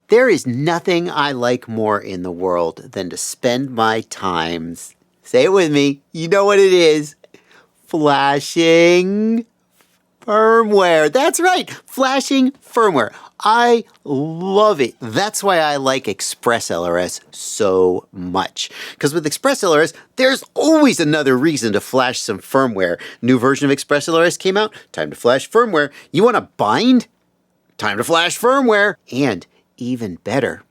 There is nothing I like more in the world than to spend my time, say it with me, you know what it is, flashing firmware. That's right, flashing firmware. I love it. That's why I like Express LRS so much. Because with Express LRS, there's always another reason to flash some firmware. New version of Express LRS came out, time to flash firmware. You want to bind? Time to flash firmware. And even better,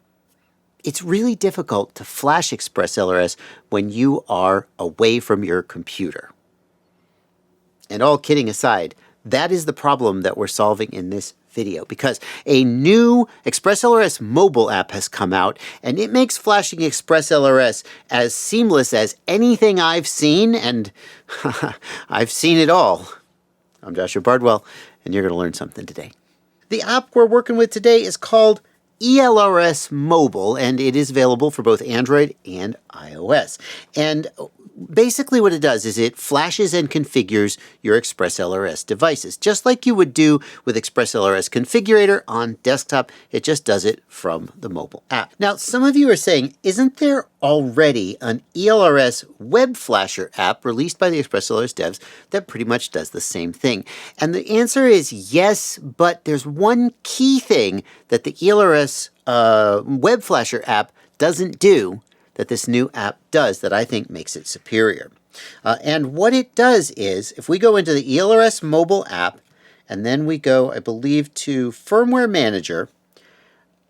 it's really difficult to flash Express LRS when you are away from your computer. And all kidding aside, that is the problem that we're solving in this video, because a new Express LRS mobile app has come out, and it makes flashing Express LRS as seamless as anything I've seen, and I've seen it all. I'm Joshua Bardwell, and you're going to learn something today. The app we're working with today is called ELRS Mobile, and it is available for both Android and iOS. And basically what it does is it flashes and configures your Express LRS devices. Just like you would do with Express LRS Configurator on desktop, it just does it from the mobile app. Now, some of you are saying, isn't there already an ELRS web flasher app released by the Express LRS devs that pretty much does the same thing? And the answer is yes, but there's one key thing that the ELRS web flasher app doesn't do that this new app does that I think makes it superior. And what it does is, if we go into the ELRS mobile app, and then we go, I believe, to Firmware Manager,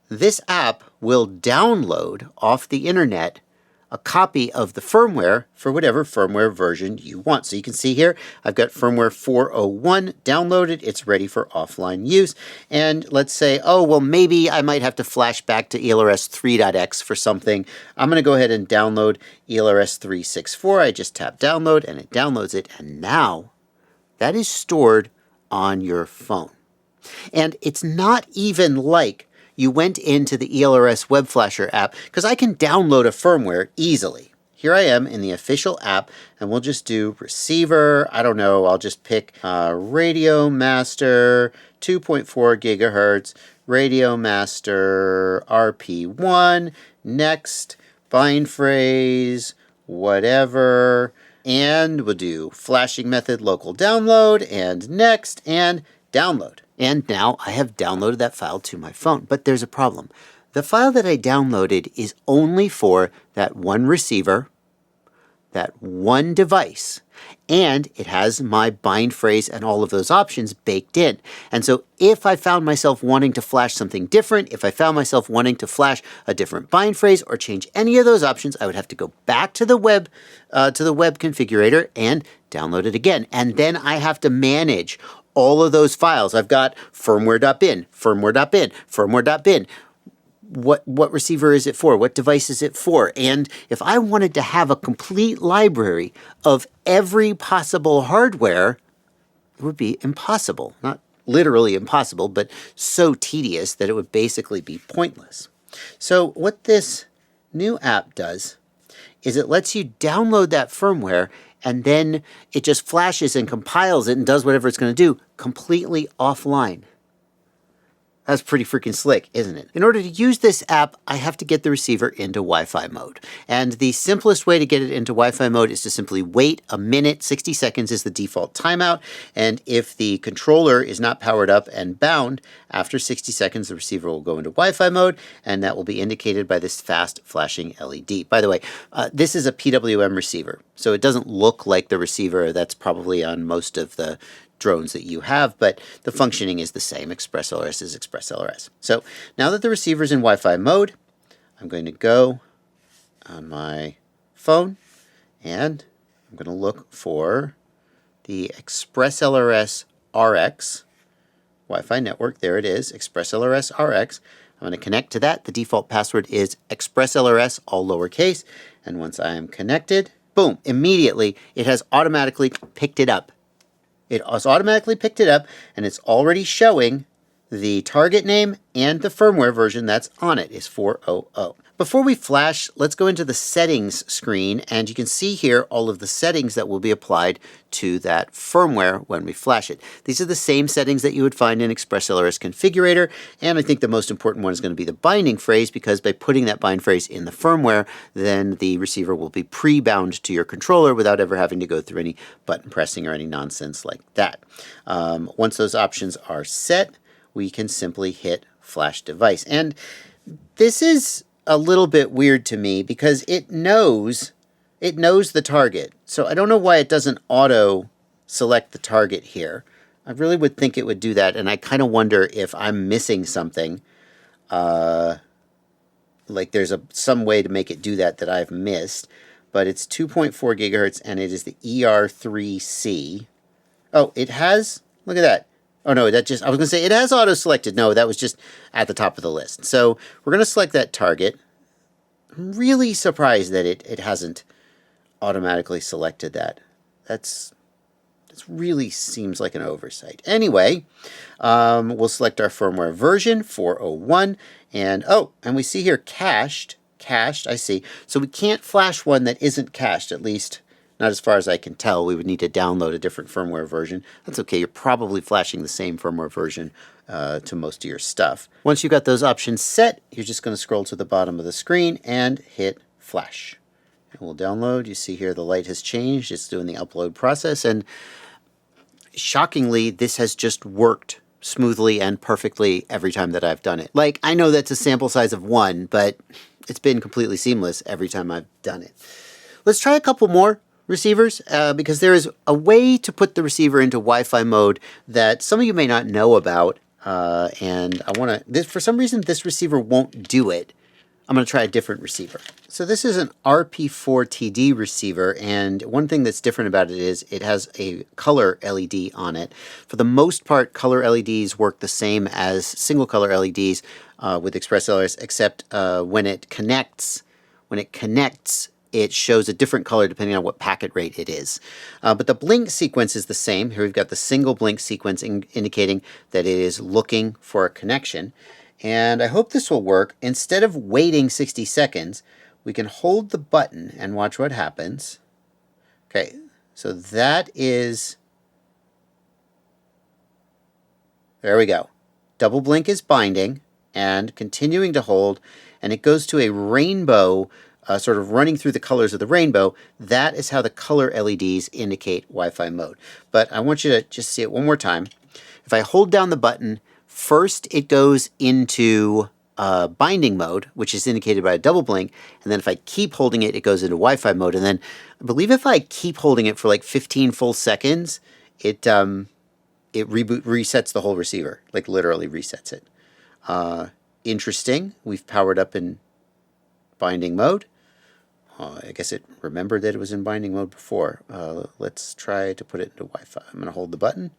this app will download off the internet a copy of the firmware for whatever firmware version you want. So you can see here, I've got firmware 401 downloaded. It's ready for offline use. And let's say, oh, well, maybe I might have to flash back to ELRS 3.x for something. I'm going to go ahead and download ELRS 364. I just tap download and it downloads it. And now that is stored on your phone. And it's not even like you went into the ELRS Web Flasher app, because I can download a firmware easily. Here I am in the official app, and we'll just do receiver. I don't know, I'll just pick Radio Master 2.4 gigahertz, Radio Master RP1, next, bind phrase, whatever, and we'll do flashing method local download, and next, and download. And now I have downloaded that file to my phone. But there's a problem. The file that I downloaded is only for that one receiver, that one device, and it has my bind phrase and all of those options baked in. And so if I found myself wanting to flash something different, if I found myself wanting to flash a different bind phrase or change any of those options, I would have to go back to the web configurator and download it again. And then I have to manage all of those files. I've got firmware.bin, firmware.bin, firmware.bin. What receiver is it for? What device is it for? And if I wanted to have a complete library of every possible hardware, it would be impossible. Not literally impossible, but so tedious that it would basically be pointless. So what this new app does is it lets you download that firmware, and then it just flashes and compiles it and does whatever it's going to do completely offline. That's pretty freaking slick, isn't it? In order to use this app, I have to get the receiver into Wi-Fi mode. And the simplest way to get it into Wi-Fi mode is to simply wait a minute. 60 seconds is the default timeout. And if the controller is not powered up and bound, after 60 seconds, the receiver will go into Wi-Fi mode, and that will be indicated by this fast flashing LED. By the way, this is a PWM receiver, so it doesn't look like the receiver that's probably on most of the drones that you have, but the functioning is the same. Express LRS is Express LRS. So now that the receiver is in Wi-Fi mode, I'm going to go on my phone and I'm going to look for the Express LRS RX Wi-Fi network. There it is, Express LRS RX. I'm going to connect to that. The default password is Express LRS, all lowercase. And once I am connected, boom, immediately it has automatically picked it up. It has automatically picked it up, and it's already showing the target name and the firmware version that's on it is 400. Before we flash, let's go into the settings screen, and you can see here all of the settings that will be applied to that firmware when we flash it. These are the same settings that you would find in ExpressLRS Configurator, and I think the most important one is going to be the binding phrase, because by putting that bind phrase in the firmware, then the receiver will be pre-bound to your controller without ever having to go through any button pressing or any nonsense like that. Once those options are set, we can simply hit flash device. And this is a little bit weird to me because it knows the target. So I don't know why it doesn't auto select the target here. I really would think it would do that, and I kind of wonder if I'm missing something. Like there's some way to make it do that I've missed. But it's 2.4 gigahertz, and it is the ER3C. Oh, it has, look at that. Oh no, I was going to say it has auto-selected. No, that was just at the top of the list. So we're going to select that target. I'm really surprised that it hasn't automatically selected that. That really seems like an oversight. Anyway, we'll select our firmware version, 401. And we see here cached, I see. So we can't flash one that isn't cached, at least not as far as I can tell. We would need to download a different firmware version. That's okay. You're probably flashing the same firmware version to most of your stuff. Once you've got those options set, you're just going to scroll to the bottom of the screen and hit flash. And we'll download. You see here the light has changed. It's doing the upload process. And shockingly, this has just worked smoothly and perfectly every time that I've done it. Like, I know that's a sample size of 1, but it's been completely seamless every time I've done it. Let's try a couple more receivers, because there is a way to put the receiver into Wi-Fi mode that some of you may not know about, and I want to, for some reason this receiver won't do it. I'm going to try a different receiver. So this is an RP4TD receiver, and one thing that's different about it is it has a color LED on it. For the most part, color LEDs work the same as single color LEDs with ExpressLRS, except when it connects, it shows a different color depending on what packet rate it is. But the blink sequence is the same. Here we've got the single blink sequence indicating that it is looking for a connection. And I hope this will work. Instead of waiting 60 seconds, we can hold the button and watch what happens. Okay, so that is... There we go. Double blink is binding and continuing to hold, and it goes to a rainbow, sort of running through the colors of the rainbow. That is how the color LEDs indicate Wi-Fi mode. But I want you to just see it one more time. If I hold down the button, first it goes into binding mode, which is indicated by a double blink, and then if I keep holding it, it goes into Wi-Fi mode. And then I believe if I keep holding it for like 15 full seconds, it resets the whole receiver, like literally resets it. Interesting. We've powered up in binding mode. I guess it remembered that it was in binding mode before. Let's try to put it into Wi-Fi. I'm going to hold the button.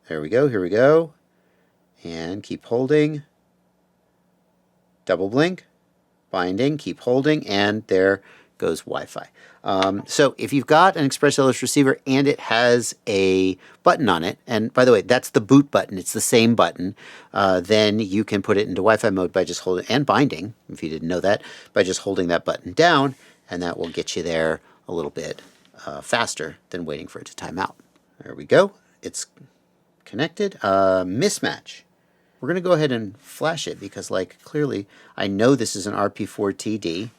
There we go. Here we go. And keep holding. Double blink. Binding. Keep holding. And there goes Wi-Fi. So if you've got an ExpressLRS receiver and it has a button on it, and by the way, that's the boot button, it's the same button, then you can put it into Wi-Fi mode by just holding, and binding, if you didn't know that, by just holding that button down, and that will get you there a little bit faster than waiting for it to time out. There we go. It's connected. Mismatch. We're going to go ahead and flash it because, like, clearly I know this is an RP4TD,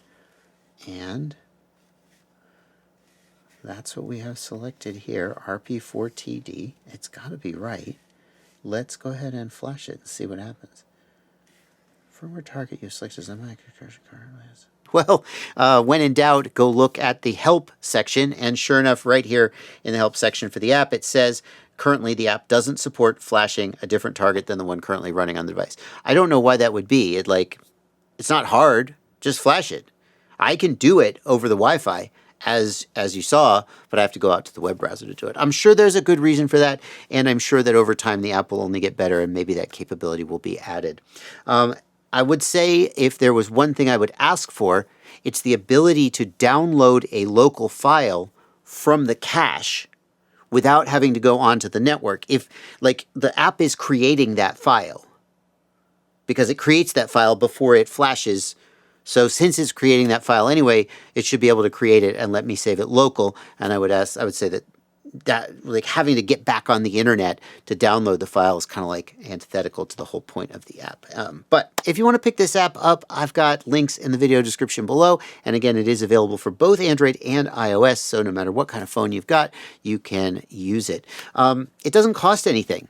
and that's what we have selected here, RP4TD. It's got to be right. Let's go ahead and flash it and see what happens. Firmware target you select as a microcontroller. Well, when in doubt, go look at the help section, and sure enough, right here in the help section for the app, it says currently the app doesn't support flashing a different target than the one currently running on the device. I don't know why that would be. It's not hard. Just flash it. I can do it over the Wi-Fi, as you saw, but I have to go out to the web browser to do it. I'm sure there's a good reason for that, and I'm sure that over time the app will only get better, and maybe that capability will be added. I would say if there was one thing I would ask for, it's the ability to download a local file from the cache without having to go onto the network. If, like, the app is creating that file, because it creates that file before it flashes. So since it's creating that file anyway, it should be able to create it and let me save it local. And I would say that like having to get back on the internet to download the file is kind of like antithetical to the whole point of the app. But if you want to pick this app up, I've got links in the video description below. And again, it is available for both Android and iOS. So no matter what kind of phone you've got, you can use it. It doesn't cost anything.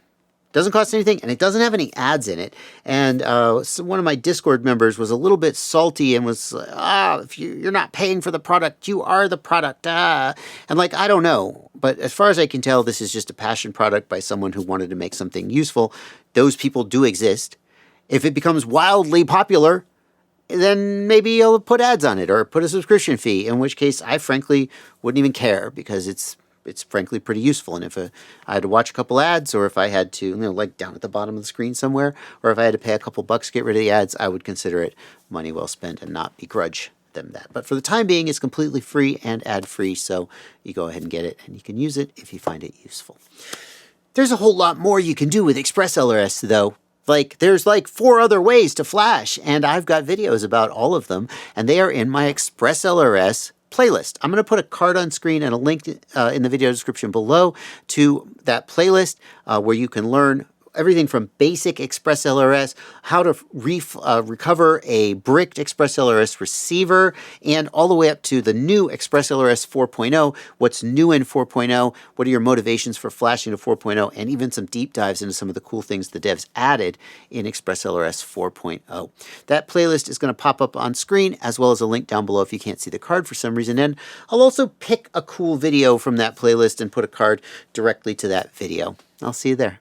Doesn't cost anything, and it doesn't have any ads in it. And so one of my Discord members was a little bit salty and was, if you're not paying for the product, you are the product. And like, I don't know. But as far as I can tell, this is just a passion product by someone who wanted to make something useful. Those people do exist. If it becomes wildly popular, then maybe you'll put ads on it or put a subscription fee, in which case I frankly wouldn't even care because it's frankly pretty useful. And if I had to watch a couple ads, or if I had to, like down at the bottom of the screen somewhere, or if I had to pay a couple bucks to get rid of the ads, I would consider it money well spent and not begrudge them that. But for the time being, it's completely free and ad-free, so you go ahead and get it, and you can use it if you find it useful. There's a whole lot more you can do with Express LRS, though. Like, there's like 4 other ways to flash, and I've got videos about all of them, and they are in my Express LRS playlist. I'm going to put a card on screen and a link in the video description below to that playlist where you can learn everything from basic Express LRS, how to recover a bricked Express LRS receiver, and all the way up to the new Express LRS 4.0, what's new in 4.0, what are your motivations for flashing to 4.0, and even some deep dives into some of the cool things the devs added in Express LRS 4.0. That playlist is going to pop up on screen, as well as a link down below if you can't see the card for some reason, and I'll also pick a cool video from that playlist and put a card directly to that video. I'll see you there.